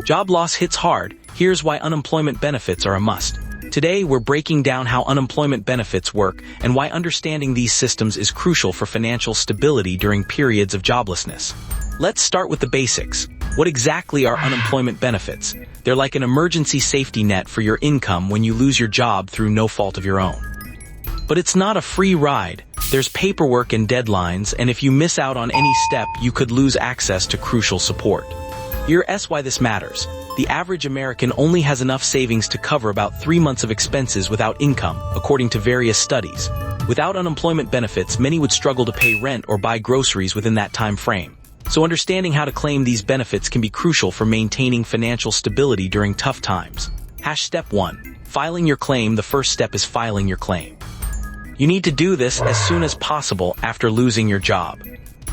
Job loss hits hard. Here's why unemployment benefits are a must. Today, we're breaking down how unemployment benefits work and why understanding these systems is crucial for financial stability during periods of joblessness. Let's start with the basics. What exactly are unemployment benefits? They're like an emergency safety net for your income when you lose your job through no fault of your own. But it's not a free ride. There's paperwork and deadlines, and if you miss out on any step, you could lose access to crucial support. Here's why this matters. The average American only has enough savings to cover about 3 months of expenses without income, according to various studies. Without unemployment benefits, many would struggle to pay rent or buy groceries within that time frame. So understanding how to claim these benefits can be crucial for maintaining financial stability during tough times. Step 1. Filing your claim. The first step is filing your claim. You need to do this as soon as possible after losing your job.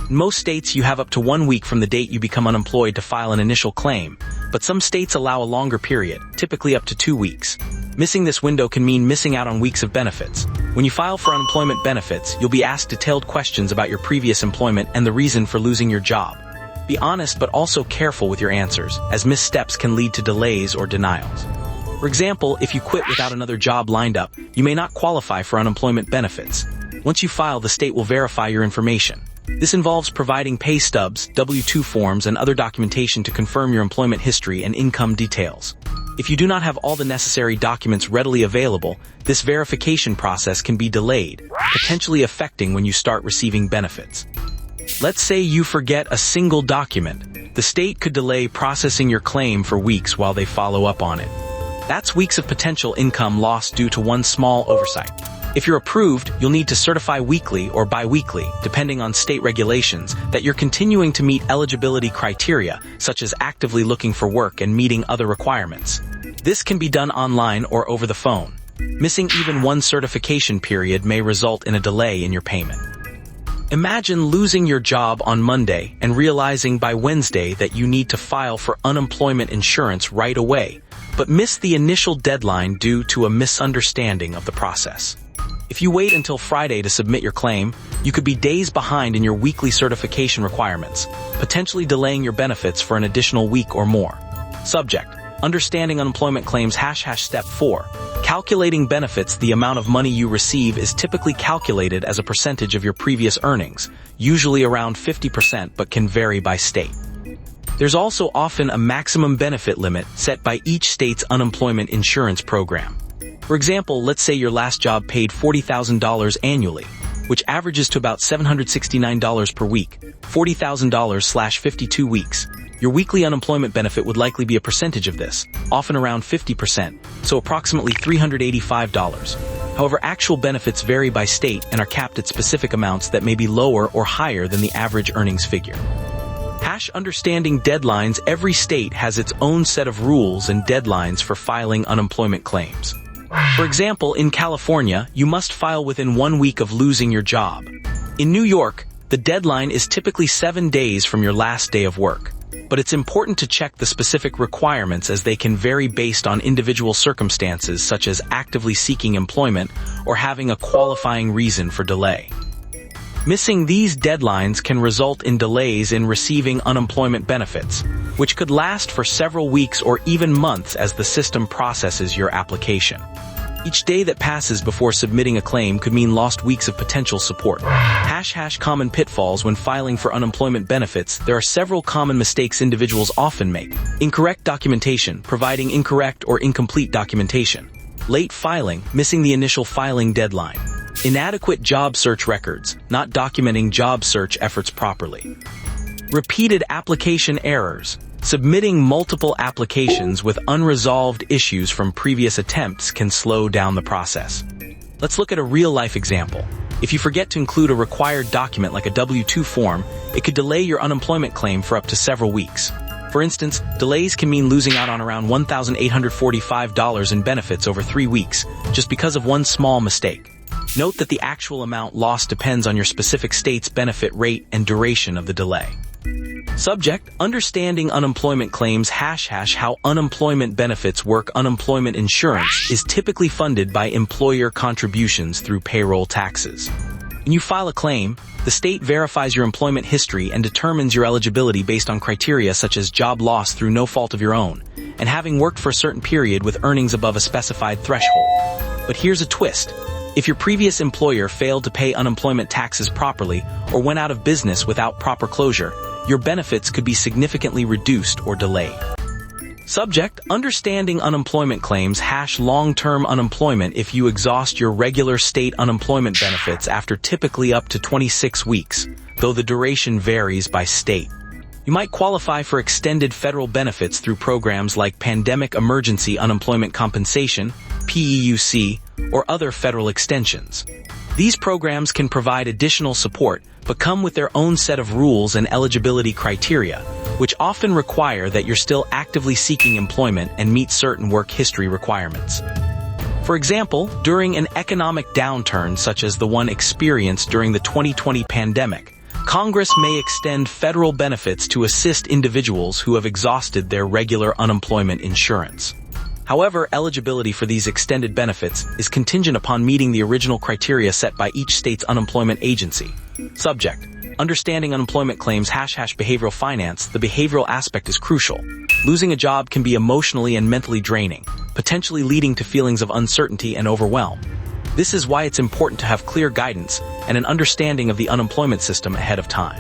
In most states, you have up to 1 week from the date you become unemployed to file an initial claim, but some states allow a longer period, typically up to 2 weeks. Missing this window can mean missing out on weeks of benefits. When you file for unemployment benefits, you'll be asked detailed questions about your previous employment and the reason for losing your job. Be honest but also careful with your answers, as missteps can lead to delays or denials. For example, if you quit without another job lined up, you may not qualify for unemployment benefits. Once you file, the state will verify your information. This involves providing pay stubs, W-2 forms, and other documentation to confirm your employment history and income details. If you do not have all the necessary documents readily available, this verification process can be delayed, potentially affecting when you start receiving benefits. Let's say you forget a single document. The state could delay processing your claim for weeks while they follow up on it. That's weeks of potential income loss due to one small oversight. If you're approved, you'll need to certify weekly or bi-weekly, depending on state regulations, that you're continuing to meet eligibility criteria, such as actively looking for work and meeting other requirements. This can be done online or over the phone. Missing even one certification period may result in a delay in your payment. Imagine losing your job on Monday and realizing by Wednesday that you need to file for unemployment insurance right away, but miss the initial deadline due to a misunderstanding of the process. If you wait until Friday to submit your claim, you could be days behind in your weekly certification requirements, potentially delaying your benefits for an additional week or more. Subject: Understanding unemployment claims. Step 4. Calculating benefits. The amount of money you receive is typically calculated as a percentage of your previous earnings, usually around 50%, but can vary by state. There's also often a maximum benefit limit set by each state's unemployment insurance program. For example, let's say your last job paid $40,000 annually, which averages to about $769 per week, $40,000/52 weeks. Your weekly unemployment benefit would likely be a percentage of this, often around 50%, so approximately $385. However, actual benefits vary by state and are capped at specific amounts that may be lower or higher than the average earnings figure. Understanding deadlines. Every state has its own set of rules and deadlines for filing unemployment claims. For example, in California, you must file within 1 week of losing your job. In New York, the deadline is typically 7 days from your last day of work. But it's important to check the specific requirements as they can vary based on individual circumstances, such as actively seeking employment or having a qualifying reason for delay. Missing these deadlines can result in delays in receiving unemployment benefits, which could last for several weeks or even months as the system processes your application. Each day that passes before submitting a claim could mean lost weeks of potential support. Common pitfalls when filing for unemployment benefits. There are several common mistakes individuals often make. Incorrect documentation, providing incorrect or incomplete documentation. Late filing, missing the initial filing deadline. Inadequate job search records, not documenting job search efforts properly. Repeated application errors. Submitting multiple applications with unresolved issues from previous attempts can slow down the process. Let's look at a real-life example. If you forget to include a required document like a W-2 form, it could delay your unemployment claim for up to several weeks. For instance, delays can mean losing out on around $1,845 in benefits over 3 weeks, just because of one small mistake. Note that the actual amount lost depends on your specific state's benefit rate and duration of the delay. Subject: Understanding unemployment claims. How unemployment benefits work. Unemployment insurance is typically funded by employer contributions through payroll taxes. When you file a claim, the state verifies your employment history and determines your eligibility based on criteria such as job loss through no fault of your own, and having worked for a certain period with earnings above a specified threshold. But here's a twist. If your previous employer failed to pay unemployment taxes properly or went out of business without proper closure, your benefits could be significantly reduced or delayed. Subject: understanding unemployment claims / long-term unemployment. If you exhaust your regular state unemployment benefits after typically up to 26 weeks, though the duration varies by state. You might qualify for extended federal benefits through programs like Pandemic Emergency Unemployment Compensation, PEUC, or other federal extensions. These programs can provide additional support, but come with their own set of rules and eligibility criteria, which often require that you're still actively seeking employment and meet certain work history requirements. For example, during an economic downturn such as the one experienced during the 2020 pandemic, Congress may extend federal benefits to assist individuals who have exhausted their regular unemployment insurance. However, eligibility for these extended benefits is contingent upon meeting the original criteria set by each state's unemployment agency. Subject: understanding unemployment claims / behavioral finance. The behavioral aspect is crucial. Losing a job can be emotionally and mentally draining, potentially leading to feelings of uncertainty and overwhelm. This is why it's important to have clear guidance and an understanding of the unemployment system ahead of time.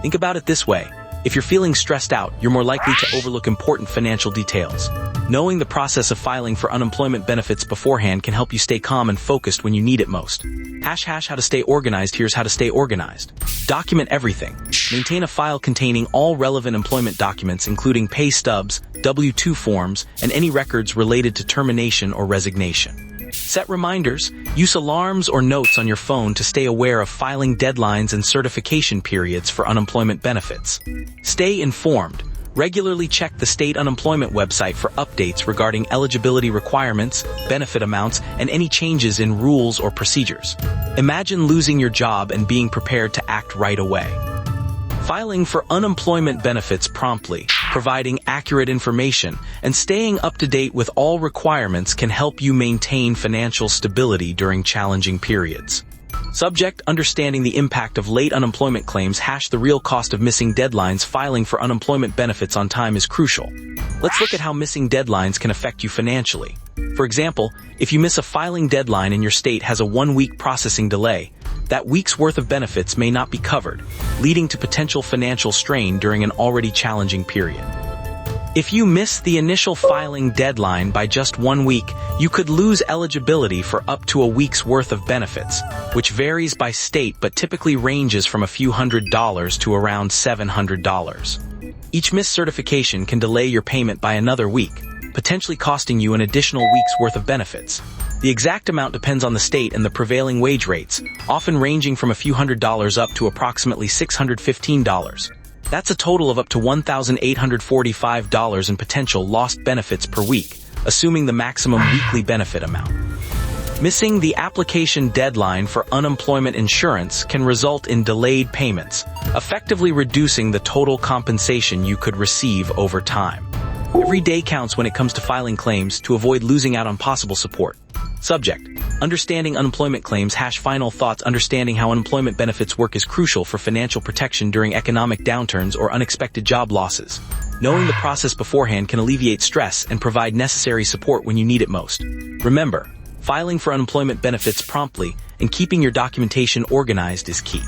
Think about it this way. If you're feeling stressed out, you're more likely to overlook important financial details. Knowing the process of filing for unemployment benefits beforehand can help you stay calm and focused when you need it most. # how to stay organized. Here's how to stay organized. Document everything. Maintain a file containing all relevant employment documents, including pay stubs, W-2 forms, and any records related to termination or resignation. Set reminders. Use alarms or notes on your phone to stay aware of filing deadlines and certification periods for unemployment benefits. Stay informed. Regularly check the state unemployment website for updates regarding eligibility requirements, benefit amounts, and any changes in rules or procedures. Imagine losing your job and being prepared to act right away. Filing for unemployment benefits promptly, providing accurate information, and staying up to date with all requirements can help you maintain financial stability during challenging periods. Subject: understanding the impact of late unemployment claims / the real cost of missing deadlines. Filing for unemployment benefits on time is crucial. Let's look at how missing deadlines can affect you financially. For example, if you miss a filing deadline and your state has a 1-week processing delay, that week's worth of benefits may not be covered, leading to potential financial strain during an already challenging period. If you miss the initial filing deadline by just 1 week, you could lose eligibility for up to a week's worth of benefits, which varies by state but typically ranges from a few $100s to around $700. Each missed certification can delay your payment by another week, potentially costing you an additional week's worth of benefits. The exact amount depends on the state and the prevailing wage rates, often ranging from a few $100s up to approximately $615. That's a total of up to $1,845 in potential lost benefits per week, assuming the maximum weekly benefit amount. Missing the application deadline for unemployment insurance can result in delayed payments, effectively reducing the total compensation you could receive over time. Every day counts when it comes to filing claims to avoid losing out on possible support. Subject: understanding unemployment claims / final thoughts. Understanding how unemployment benefits work is crucial for financial protection during economic downturns or unexpected job losses. Knowing the process beforehand can alleviate stress and provide necessary support when you need it most. Remember, filing for unemployment benefits promptly and keeping your documentation organized is key.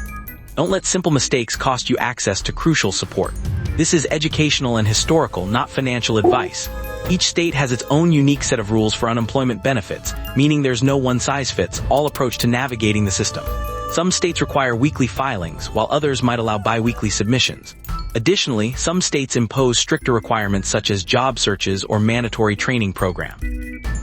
Don't let simple mistakes cost you access to crucial support. This is educational and historical, not financial advice. Each state has its own unique set of rules for unemployment benefits, meaning there's no one-size-fits-all approach to navigating the system. Some states require weekly filings, while others might allow bi-weekly submissions. Additionally, some states impose stricter requirements such as job searches or mandatory training program.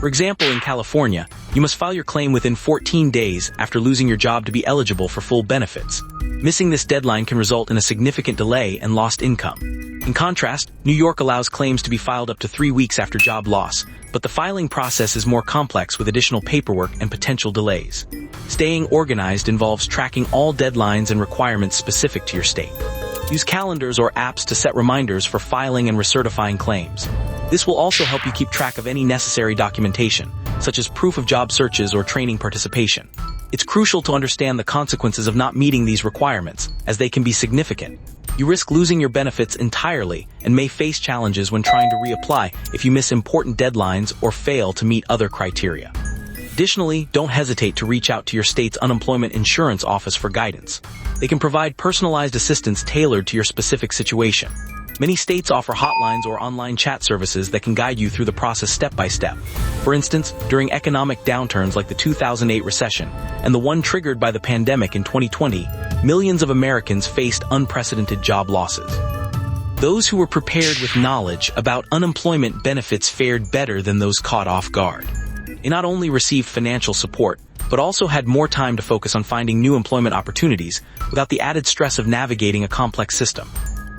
For example, in California, you must file your claim within 14 days after losing your job to be eligible for full benefits. Missing this deadline can result in a significant delay and lost income. In contrast, New York allows claims to be filed up to 3 weeks after job loss, but the filing process is more complex with additional paperwork and potential delays. Staying organized involves tracking all deadlines and requirements specific to your state. Use calendars or apps to set reminders for filing and recertifying claims. This will also help you keep track of any necessary documentation, such as proof of job searches or training participation. It's crucial to understand the consequences of not meeting these requirements, as they can be significant. You risk losing your benefits entirely and may face challenges when trying to reapply if you miss important deadlines or fail to meet other criteria. Additionally, don't hesitate to reach out to your state's unemployment insurance office for guidance. They can provide personalized assistance tailored to your specific situation. Many states offer hotlines or online chat services that can guide you through the process step by step. For instance, during economic downturns like the 2008 recession and the one triggered by the pandemic in 2020, millions of Americans faced unprecedented job losses. Those who were prepared with knowledge about unemployment benefits fared better than those caught off guard. They not only received financial support, but also had more time to focus on finding new employment opportunities without the added stress of navigating a complex system.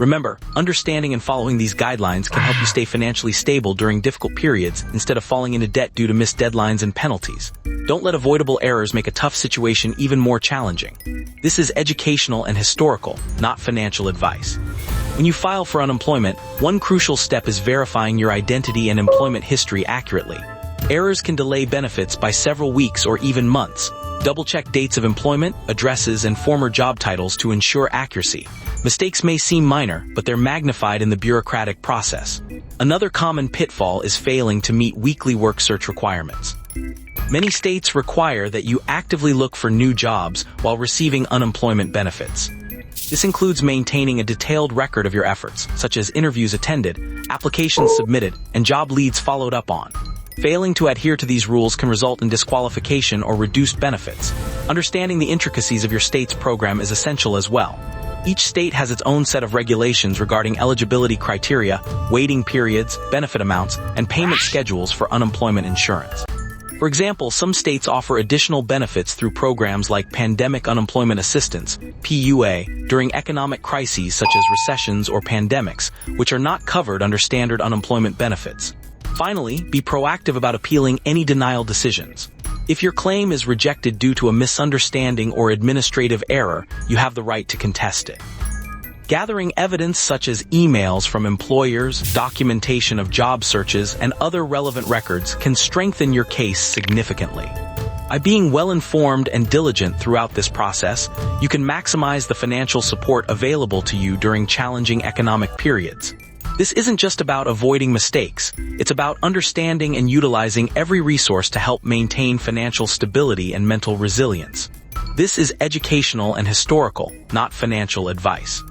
Remember, understanding and following these guidelines can help you stay financially stable during difficult periods instead of falling into debt due to missed deadlines and penalties. Don't let avoidable errors make a tough situation even more challenging. This is educational and historical, not financial advice. When you file for unemployment, one crucial step is verifying your identity and employment history accurately. Errors can delay benefits by several weeks or even months. Double-check dates of employment, addresses, and former job titles to ensure accuracy. Mistakes may seem minor, but they're magnified in the bureaucratic process. Another common pitfall is failing to meet weekly work search requirements. Many states require that you actively look for new jobs while receiving unemployment benefits. This includes maintaining a detailed record of your efforts, such as interviews attended, applications submitted, and job leads followed up on. Failing to adhere to these rules can result in disqualification or reduced benefits. Understanding the intricacies of your state's program is essential as well. Each state has its own set of regulations regarding eligibility criteria, waiting periods, benefit amounts, and payment schedules for unemployment insurance. For example, some states offer additional benefits through programs like Pandemic Unemployment Assistance, PUA, during economic crises such as recessions or pandemics, which are not covered under standard unemployment benefits. Finally, be proactive about appealing any denial decisions. If your claim is rejected due to a misunderstanding or administrative error, you have the right to contest it. Gathering evidence such as emails from employers, documentation of job searches, and other relevant records can strengthen your case significantly. By being well-informed and diligent throughout this process, you can maximize the financial support available to you during challenging economic periods. This isn't just about avoiding mistakes, it's about understanding and utilizing every resource to help maintain financial stability and mental resilience. This is educational and historical, not financial advice.